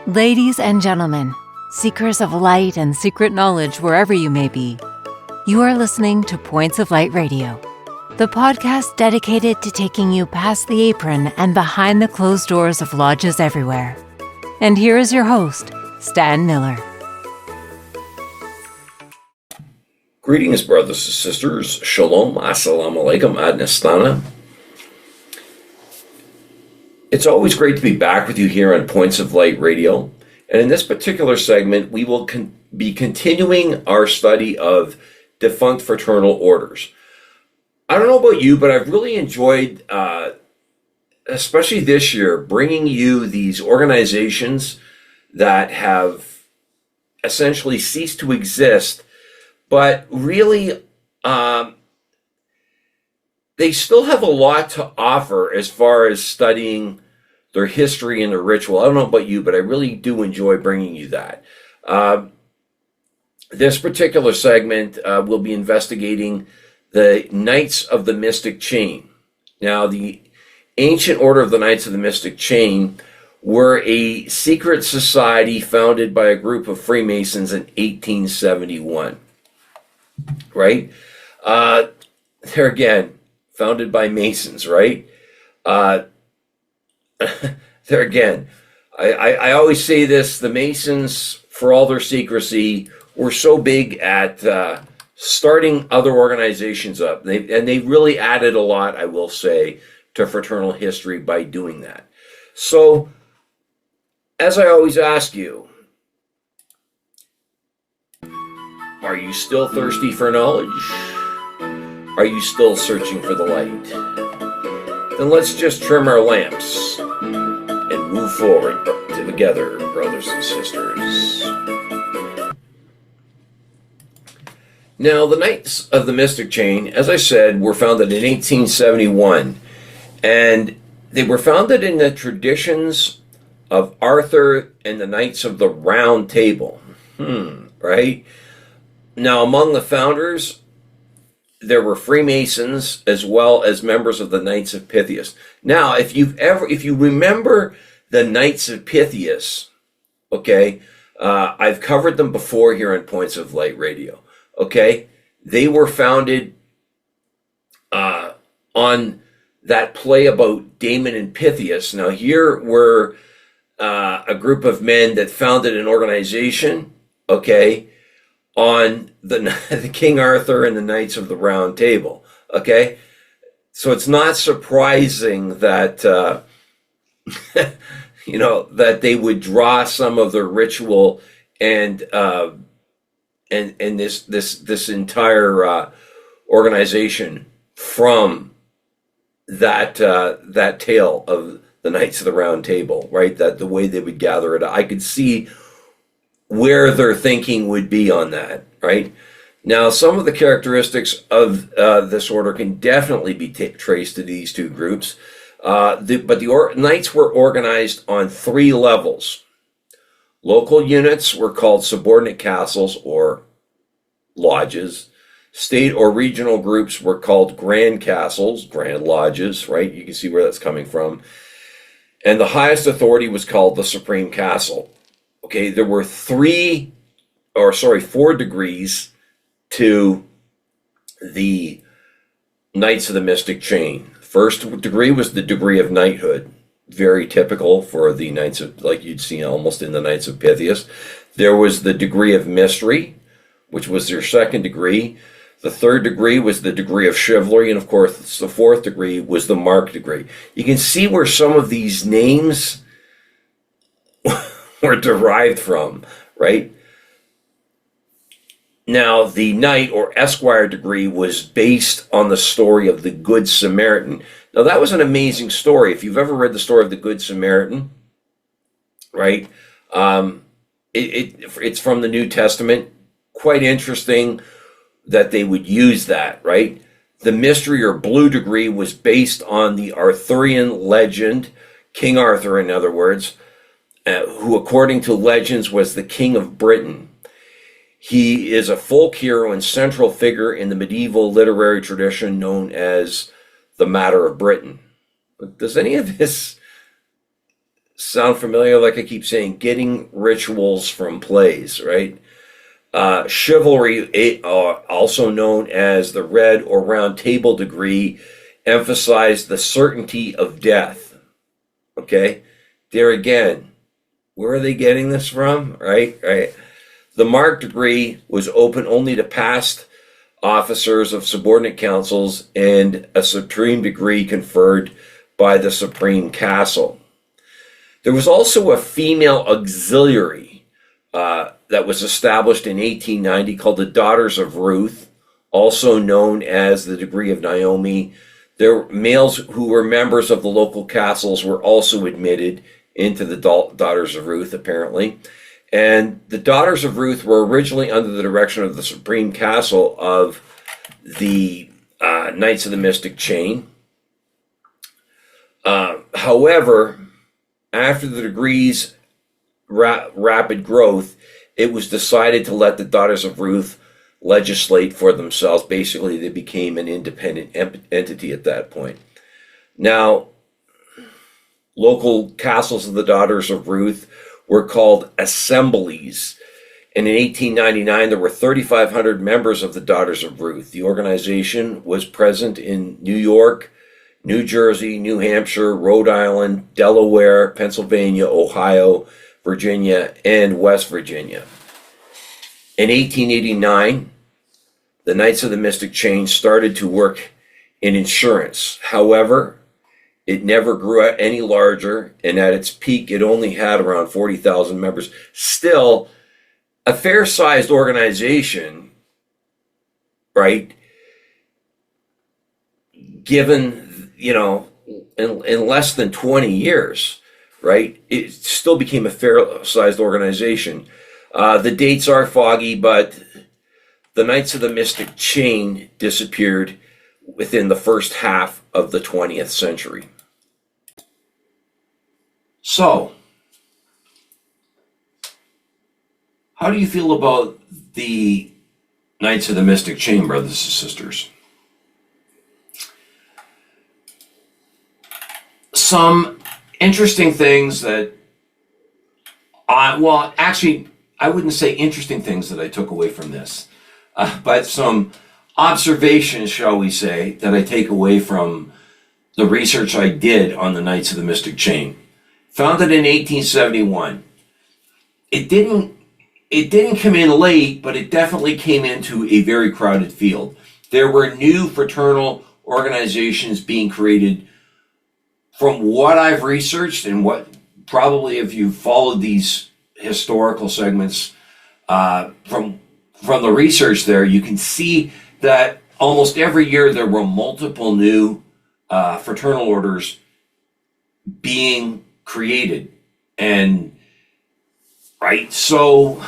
Ladies and gentlemen, seekers of light and secret knowledge wherever you may be, you are listening to Points of Light Radio, the podcast dedicated to taking you past the apron and behind the closed doors of lodges everywhere. And here is your host, Stan Miller. Greetings, brothers and sisters. Shalom, assalamu alaikum, ad nastana. It's always great to be back with you here on Points of Light Radio. And in this particular segment, we will be continuing our study of defunct fraternal orders. I don't know about you, but I've really enjoyed, especially this year, bringing you these organizations that have essentially ceased to exist, but really they still have a lot to offer as far as studying their history and their ritual. I don't know about you, but I really do enjoy bringing you that. This particular segment will be investigating the Knights of the Mystic Chain. Now, the Ancient Order of the Knights of the Mystic Chain were a secret society founded by a group of Freemasons in 1871. Right? There again, founded by Masons, right? There again, I always say this, the Masons, for all their secrecy, were so big at starting other organizations up. They really added a lot, I will say, to fraternal history by doing that. So, as I always ask you, are you still thirsty for knowledge? Are you still searching for the light? Then let's just trim our lamps and move forward together, brothers and sisters. Now, the Knights of the Mystic Chain, as I said, were founded in 1871, and they were founded in the traditions of Arthur and the Knights of the Round Table. Right? Now, among the founders, there were Freemasons as well as members of the Knights of Pythias. Now, if you remember the Knights of Pythias, okay, I've covered them before here on Points of Light Radio. Okay, they were founded on that play about Damon and Pythias. Now, here were a group of men that founded an organization, okay, on the King Arthur and the Knights of the Round Table. Okay, so it's not surprising that that they would draw some of their ritual and this entire organization from that tale of the Knights of the Round Table, right? That the way they would gather it, I could see where their thinking would be on that, right? Now, some of the characteristics of this order can definitely be traced to these two groups, but the Knights were organized on three levels. Local units were called subordinate castles or lodges. State or regional groups were called grand castles, grand lodges, right? You can see where that's coming from. And the highest authority was called the Supreme Castle. Okay, there were 4 degrees to the Knights of the Mystic Chain. First degree was the degree of knighthood, very typical for the Knights of, like you'd see almost in the Knights of Pythias. There was the degree of mystery, which was their second degree. The third degree was the degree of chivalry, and of course the fourth degree was the mark degree. You can see where some of these names were derived from, right? Now, the knight or esquire degree was based on the story of the Good Samaritan. Now, that was an amazing story. If you've ever read the story of the Good Samaritan, right? It's from the New Testament. Quite interesting that they would use that, right? The mystery or blue degree was based on the Arthurian legend, King Arthur, in other words, who, according to legends, was the King of Britain. He is a folk hero and central figure in the medieval literary tradition known as the Matter of Britain. Does any of this sound familiar? Like I keep saying, getting rituals from plays, right? Chivalry, also known as the Red or Round Table degree, emphasized the certainty of death. Okay? There again, where are they getting this from? Right? Right. The Mark degree was open only to past officers of subordinate councils and a supreme degree conferred by the Supreme Castle. There was also a female auxiliary that was established in 1890 called the Daughters of Ruth, also known as the degree of Naomi. There males who were members of the local castles were also admitted into the Daughters of Ruth, apparently. And the Daughters of Ruth were originally under the direction of the Supreme Castle of the Knights of the Mystic Chain. However, after the degree's rapid growth, it was decided to let the Daughters of Ruth legislate for themselves. Basically, they became an independent entity at that point. Now, local castles of the Daughters of Ruth were called assemblies. And in 1899, there were 3,500 members of the Daughters of Ruth. The organization was present in New York, New Jersey, New Hampshire, Rhode Island, Delaware, Pennsylvania, Ohio, Virginia, and West Virginia. In 1889, the Knights of the Mystic Chain started to work in insurance. However, it never grew any larger, and at its peak, it only had around 40,000 members. Still, a fair-sized organization, right? Given, in less than 20 years, right? It still became a fair-sized organization. The dates are foggy, but the Knights of the Mystic Chain disappeared within the first half of the 20th century. So, how do you feel about the Knights of the Mystic Chain, brothers and sisters? Some interesting things that I wouldn't say interesting things that I took away from this, but some observations, shall we say, that I take away from the research I did on the Knights of the Mystic Chain. Founded in 1871. It didn't come in late, but it definitely came into a very crowded field. There were new fraternal organizations being created. From what I've researched and what probably if you followed these historical segments from the research there, you can see that almost every year there were multiple new fraternal orders being created. And right, so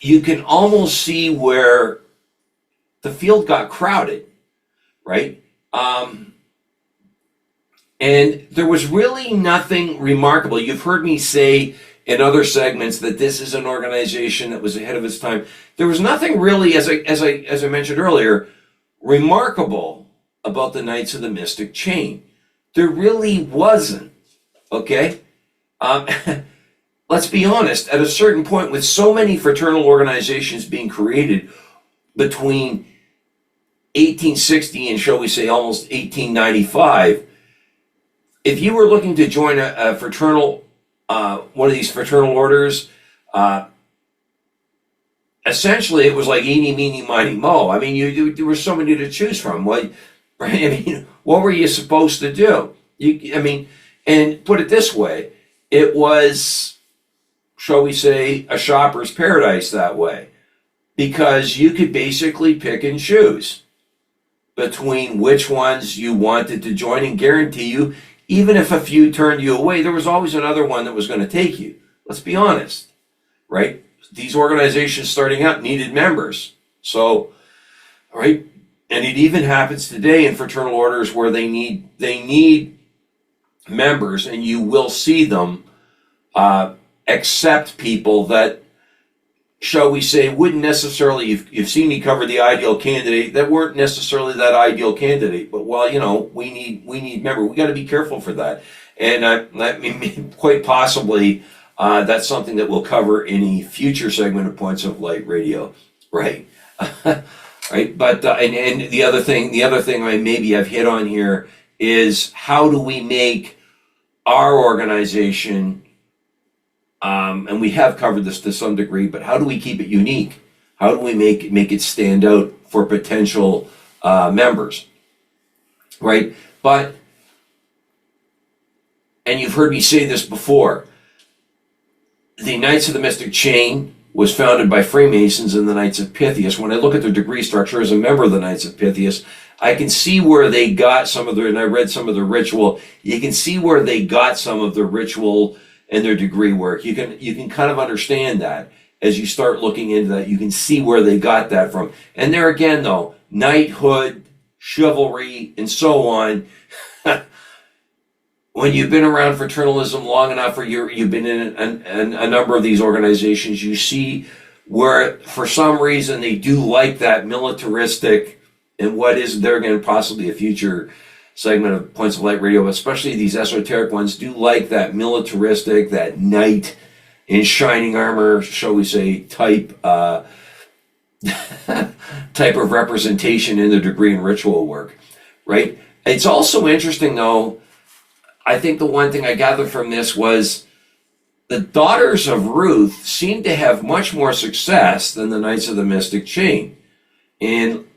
you can almost see where the field got crowded, right? And there was really nothing remarkable. You've heard me say in other segments that this is an organization that was ahead of its time. There was nothing really, as I mentioned earlier, remarkable about the Knights of the Mystic Chain. There really wasn't. Okay? Let's be honest. At a certain point, with so many fraternal organizations being created between 1860 and, shall we say, almost 1895, if you were looking to join a fraternal, one of these fraternal orders, essentially it was like eeny, meeny, miny, mo. I mean, there were so many to choose from. What were you supposed to do? And put it this way, it was, shall we say, a shopper's paradise that way, because you could basically pick and choose between which ones you wanted to join, and guarantee you, even if a few turned you away, there was always another one that was going to take you. Let's be honest, right? These organizations starting out needed members. So, right? And it even happens today in fraternal orders where they need members, and you will see them accept people that shall we say, wouldn't necessarily, you've seen me cover the ideal candidate, that weren't necessarily that ideal candidate. But, well, we need, remember, we got to be careful for that. And quite possibly, that's something that we'll cover in a future segment of Points of Light Radio, right? Right. But and the other thing I maybe I've hit on here is, how do we make our organization, and we have covered this to some degree, but how do we keep it unique? How do we make it stand out for potential members, right? But, and you've heard me say this before, the Knights of the Mystic Chain was founded by Freemasons and the Knights of Pythias. When I look at their degree structure as a member of the Knights of Pythias, I can see where they got some of their, and I read some of the ritual, you can see where they got some of the ritual and their degree work. You can kind of understand that as you start looking into that. You can see where they got that from. And there again, though, knighthood, chivalry, and so on. When you've been around fraternalism long enough, or you've been in a number of these organizations, you see where, for some reason, they do like that militaristic, and what is, there again, possibly a future segment of Points of Light Radio, especially these esoteric ones, do like that militaristic, that knight in shining armor, shall we say, type of representation in the degree and ritual work, right? It's also interesting, though, I think the one thing I gathered from this was the Daughters of Ruth seem to have much more success than the Knights of the Mystic Chain. In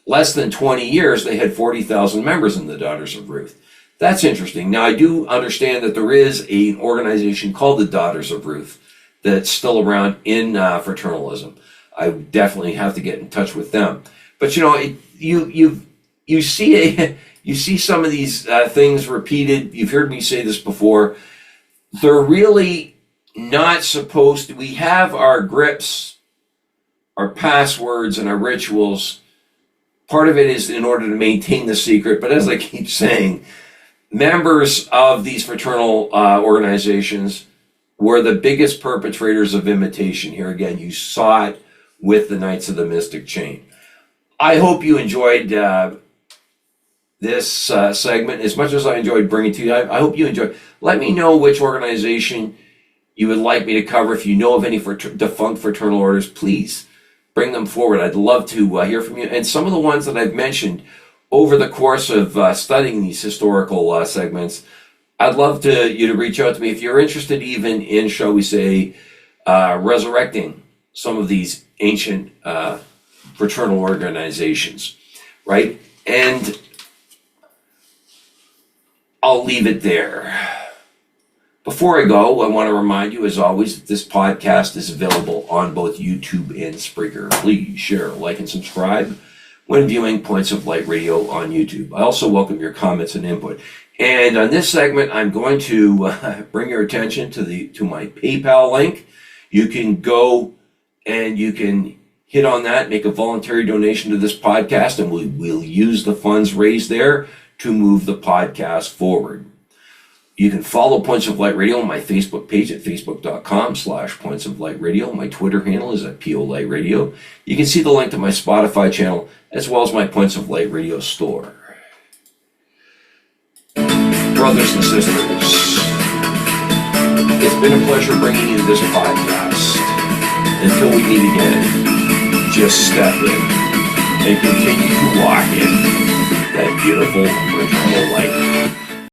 less than 20 years, they had 40,000 members in the Daughters of Ruth. That's interesting. Now, I do understand that there is an organization called the Daughters of Ruth that's still around in fraternalism. I definitely have to get in touch with them. But, you see some of these things repeated. You've heard me say this before. They're really not supposed to. We have our grips, our passwords, and our rituals. Part of it is in order to maintain the secret. But as I keep saying, members of these fraternal organizations were the biggest perpetrators of imitation. Here again, you saw it with the Knights of the Mystic Chain. I hope you enjoyed this segment as much as I enjoyed bringing to you. I hope you enjoyed. Let me know which organization you would like me to cover. If you know of any defunct fraternal orders, please bring them forward. I'd love to hear from you. And some of the ones that I've mentioned over the course of studying these historical segments, I'd love you to reach out to me if you're interested even in, shall we say, resurrecting some of these ancient fraternal organizations, right? And I'll leave it there. Before I go, I want to remind you, as always, that this podcast is available on both YouTube and Spreaker. Please share, like, and subscribe when viewing Points of Light Radio on YouTube. I also welcome your comments and input. And on this segment, I'm going to bring your attention to my PayPal link. You can go and you can hit on that, make a voluntary donation to this podcast, and we'll use the funds raised there to move the podcast forward. You can follow Points of Light Radio on my Facebook page at facebook.com/Points of Light Radio. My Twitter handle is at PO Light Radio. You can see the link to my Spotify channel as well as my Points of Light Radio store. Brothers and sisters, it's been a pleasure bringing you this podcast. Until we meet again, just step in and continue to walk in that beautiful fraternal light.